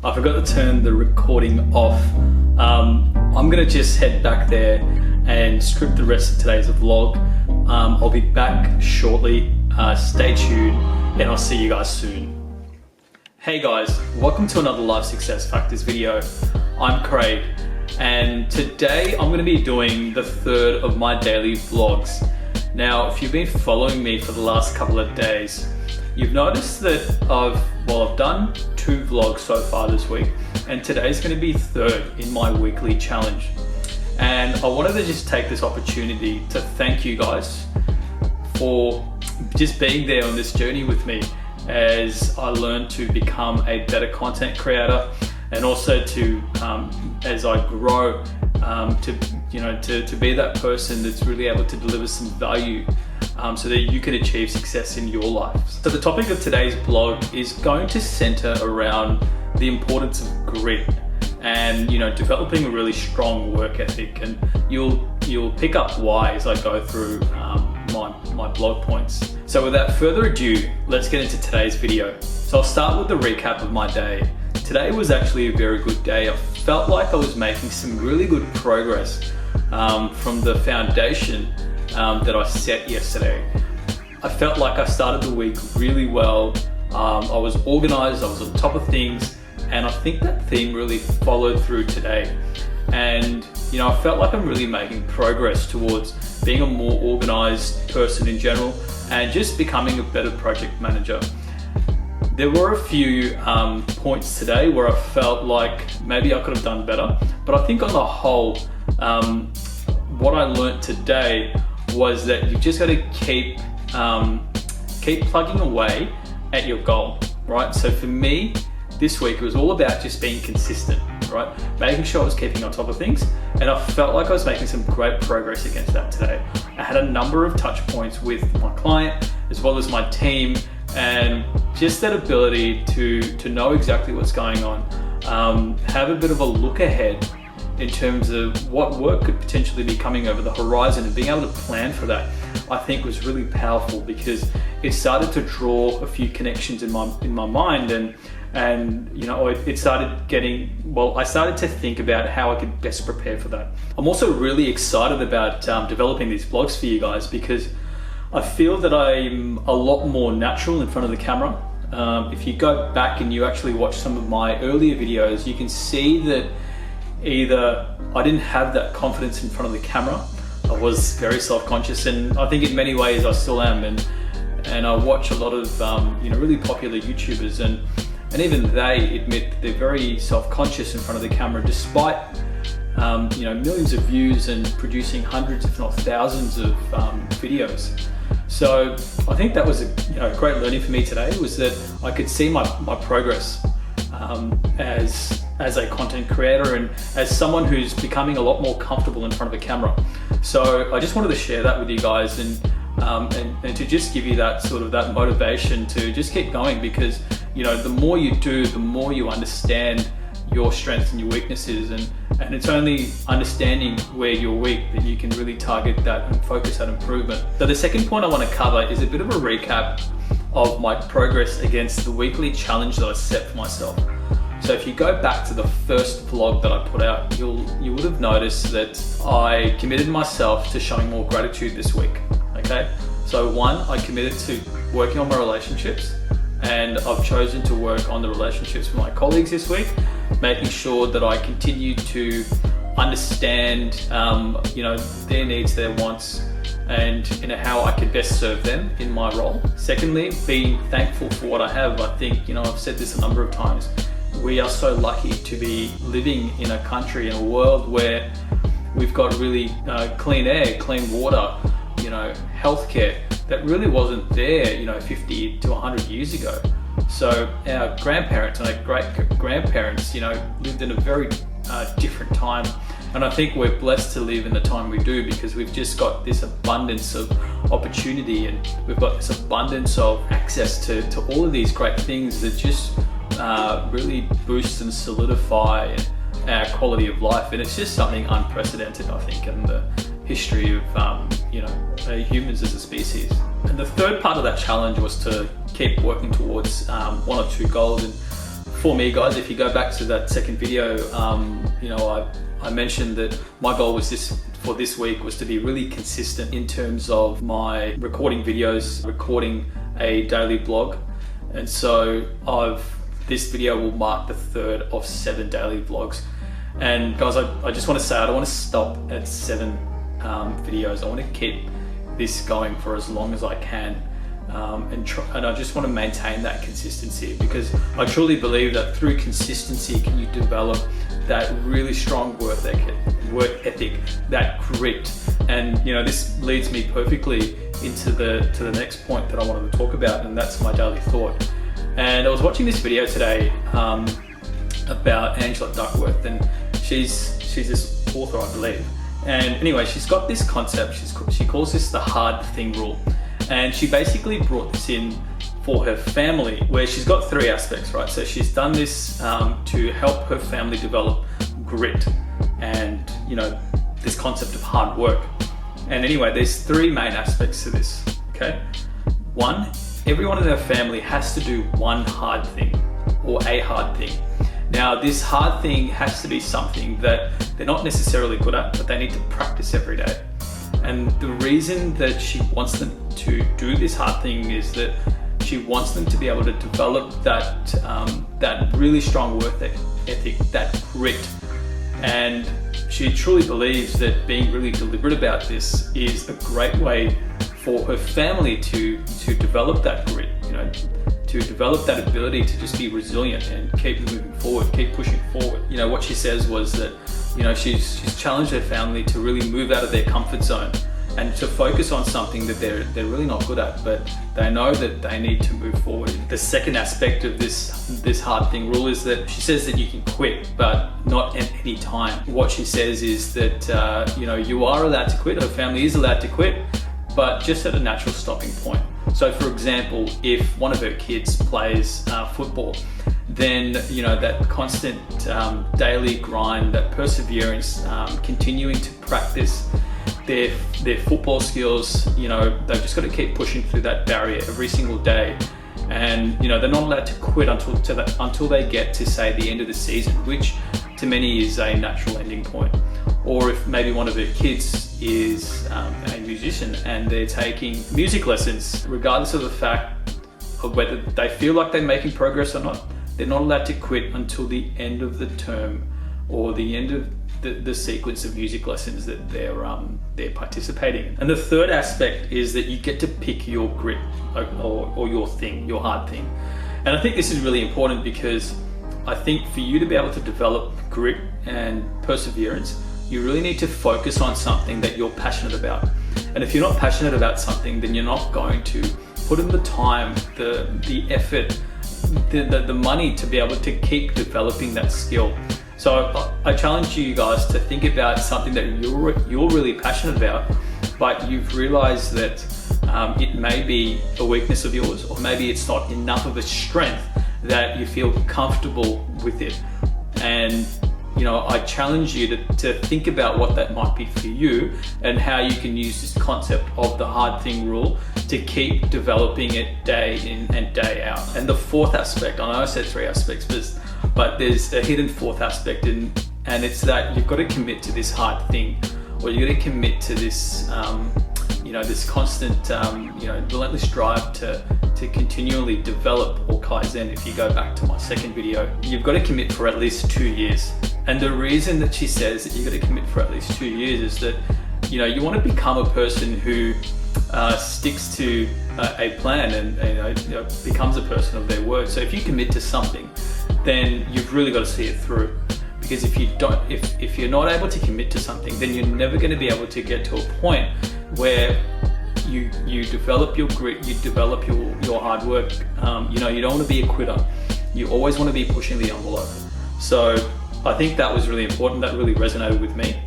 I forgot to turn the recording off. I'm gonna just head back there and script the rest of today's vlog. I'll be back shortly. Stay tuned and I'll see you guys soon. Hey guys, welcome to another Life Success Factors video. I'm Craig and today I'm gonna be doing the third of my daily vlogs. Now, if you've been following me for the last couple of days, you've noticed that I've done 2 vlogs so far this week, and today's going to be third in my weekly challenge. And I wanted to just take this opportunity to thank you guys for just being there on this journey with me as I learn to become a better content creator, and also to as I grow to be that person that's really able to deliver some value so that you can achieve success in your life. So the topic of today's blog is going to center around the importance of grit and developing a really strong work ethic, and you'll pick up why as I go through my blog points. So without further ado, let's get into today's video. So I'll start with the recap of my day. Today was actually a very good day. I felt like I was making some really good progress from the foundation that I set yesterday. I felt like I started the week really well. I was organized, I was on top of things, and I think that theme really followed through today. And I felt like I'm really making progress towards being a more organized person in general and just becoming a better project manager. There were a few points today where I felt like maybe I could have done better, but I think on the whole, what I learned today was that you just got to keep plugging away at your goal, right? So for me, this week it was all about just being consistent, right? Making sure I was keeping on top of things, and I felt like I was making some great progress against that today. I had a number of touch points with my client as well as my team, and just that ability to know exactly what's going on, have a bit of a look ahead in terms of what work could potentially be coming over the horizon, and being able to plan for that, I think was really powerful, because it started to draw a few connections in my mind, and it started getting, well, I started to think about how I could best prepare for that. I'm also really excited about developing these vlogs for you guys, because I feel that I'm a lot more natural in front of the camera. If you go back and you actually watch some of my earlier videos, you can see that either I didn't have that confidence in front of the camera, I was very self-conscious, and I think in many ways I still am, and I watch a lot of really popular YouTubers, and even they admit that they're very self-conscious in front of the camera, despite millions of views and producing hundreds if not thousands of videos. So I think that was a great learning for me today, was that I could see my progress as a content creator and as someone who's becoming a lot more comfortable in front of a camera. So I just wanted to share that with you guys, and to just give you that sort of that motivation to just keep going, because the more you do, the more you understand your strengths and your weaknesses, and it's only understanding where you're weak that you can really target that and focus that improvement. So the second point I want to cover is a bit of a recap of my progress against the weekly challenge that I set for myself. So if you go back to the first vlog that I put out, you would have noticed that I committed myself to showing more gratitude this week. Okay, so one, I committed to working on my relationships, and I've chosen to work on the relationships with my colleagues this week, making sure that I continue to understand their needs, their wants, and how I could best serve them in my role. Secondly, being thankful for what I have. I think I've said this a number of times, we are so lucky to be living in a country, in a world where we've got really clean air, clean water, healthcare that really wasn't there 50 to 100 years ago. So our grandparents and our great-grandparents lived in a very different time, and I think we're blessed to live in the time we do, because we've just got this abundance of opportunity, and we've got this abundance of access to all of these great things that just really boost and solidify our quality of life. And it's just something unprecedented, I think, in the history of humans as a species. And the third part of that challenge was to keep working towards 1 or 2 goals. And for me, guys, if you go back to that second video, I mentioned that my goal was for this week was to be really consistent in terms of my recording videos, recording a daily blog. And so this video will mark the third of 7 daily vlogs. And guys, I just want to say, I don't want to stop at 7 videos. I want to keep this going for as long as I can. And I just want to maintain that consistency, because I truly believe that through consistency can you develop that really strong work ethic, that grit. And this leads me perfectly into the next point that I wanted to talk about, and that's my daily thought. And I was watching this video today about Angela Duckworth, and she's this author, I believe. And anyway, she's got this concept. She calls this the hard thing rule. And she basically brought this in for her family, where she's got 3 aspects, right? So she's done this to help her family develop grit and, this concept of hard work. And anyway, there's 3 main aspects to this, okay? 1, everyone in her family has to do one hard thing, or a hard thing. Now, this hard thing has to be something that they're not necessarily good at, but they need to practice every day. And the reason that she wants them to do this hard thing is that she wants them to be able to develop that really strong work ethic, that grit. And she truly believes that being really deliberate about this is a great way for her family to develop that grit, to develop that ability to just be resilient and keep moving forward, keep pushing forward. What she says was that, she's challenged her family to really move out of their comfort zone and to focus on something that they're really not good at, but they know that they need to move forward. The second aspect of this hard thing rule is that she says that you can quit, but not at any time. What she says is that, you are allowed to quit, her family is allowed to quit, but just at a natural stopping point. So for example, if one of her kids plays football, then that constant daily grind, that perseverance, continuing to practice their football skills, they've just got to keep pushing through that barrier every single day. And they're not allowed to quit until they get to, say, the end of the season, which to many is a natural ending point. Or if maybe one of her kids is a musician and they're taking music lessons, regardless of the fact of whether they feel like they're making progress or not, they're not allowed to quit until the end of the term or the end of the sequence of music lessons that they're participating in. And the third aspect is that you get to pick your grit or your thing, your hard thing. And I think this is really important, because I think for you to be able to develop grit and perseverance, you really need to focus on something that you're passionate about. And if you're not passionate about something, then you're not going to put in the time, the effort, the money to be able to keep developing that skill. So I challenge you guys to think about something that you're really passionate about, but you've realized that it may be a weakness of yours, or maybe it's not enough of a strength that you feel comfortable with it. And I challenge you to think about what that might be for you, and how you can use this concept of the hard thing rule to keep developing it day in and day out. And the fourth aspect, I know I said 3 aspects, but there's a hidden 4th aspect, and it's that you've got to commit to this hard thing, or you've got to commit to this, this constant, relentless drive to continually develop, or Kaizen. If you go back to my second video, you've got to commit for at least 2 years. And the reason that she says that you've got to commit for at least 2 years is that, you want to become a person who sticks to a plan and becomes a person of their word. So if you commit to something, then you've really got to see it through. Because if you're not able to commit to something, then you're never going to be able to get to a point where you develop your grit, you develop your hard work. You don't want to be a quitter. You always want to be pushing the envelope. So I think that was really important. That really resonated with me.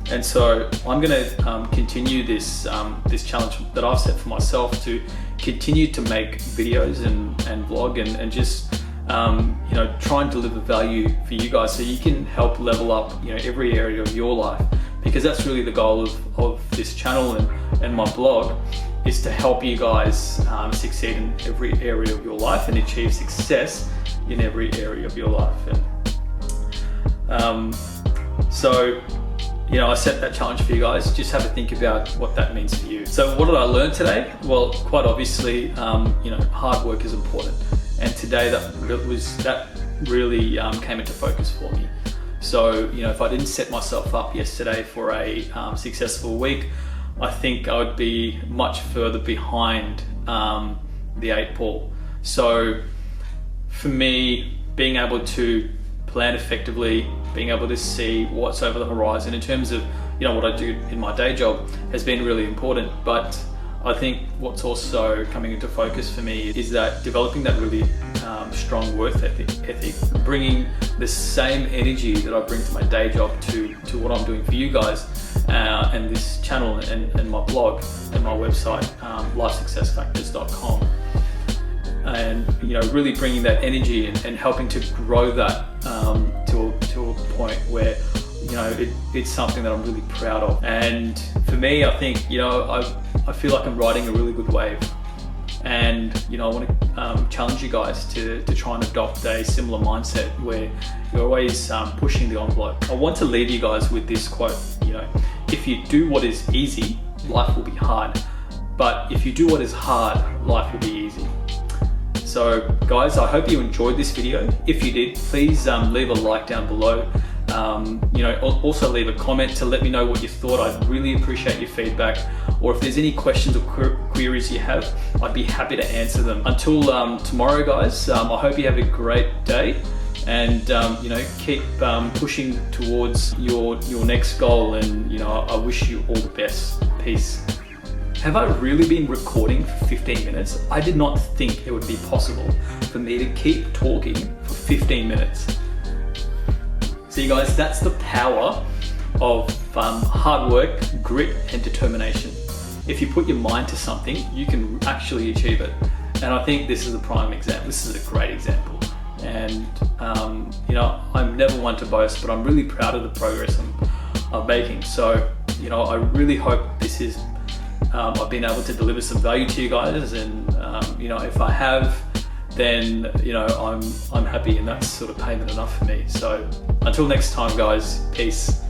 And so I'm going to continue this challenge that I've set for myself, to continue to make videos and vlog and just try and deliver value for you guys, so you can help level up every area of your life. Because that's really the goal of this channel and my blog, is to help you guys succeed in every area of your life and achieve success in every area of your life. And so, I set that challenge for you guys. Just have a think about what that means for you. So what did I learn today? Well, quite obviously, hard work is important. And today that really came into focus for me. So, if I didn't set myself up yesterday for a successful week, I think I would be much further behind the 8 ball. So for me, being able to plan effectively, being able to see what's over the horizon in terms of what I do in my day job has been really important. But I think what's also coming into focus for me is that developing that really strong work ethic, bringing the same energy that I bring to my day job to what I'm doing for you guys, and this channel and my blog and my website, lifesuccessfactors.com. And really bringing that energy and helping to grow that to a point where it's something that I'm really proud of. And for me, I think I feel like I'm riding a really good wave, and I want to challenge you guys to try and adopt a similar mindset where you're always pushing the envelope. I want to leave you guys with this quote: if you do what is easy, life will be hard, but if you do what is hard, life will be easy. So guys, I hope you enjoyed this video. If you did, please leave a like down below. Also leave a comment to let me know what you thought. I'd really appreciate your feedback. Or if there's any questions or queries you have, I'd be happy to answer them. Until tomorrow, guys, I hope you have a great day, and keep pushing towards your next goal. And I wish you all the best. Peace. Have I really been recording for 15 minutes? I did not think it would be possible for me to keep talking for 15 minutes. So you guys, that's the power of hard work, grit, and determination. If you put your mind to something, you can actually achieve it. And I think this is a prime example. This is a great example. And I'm never one to boast, but I'm really proud of the progress I'm making. So I really hope this is I've been able to deliver some value to you guys, and if I have, then I'm happy, and that's sort of payment enough for me. So until next time, guys, peace.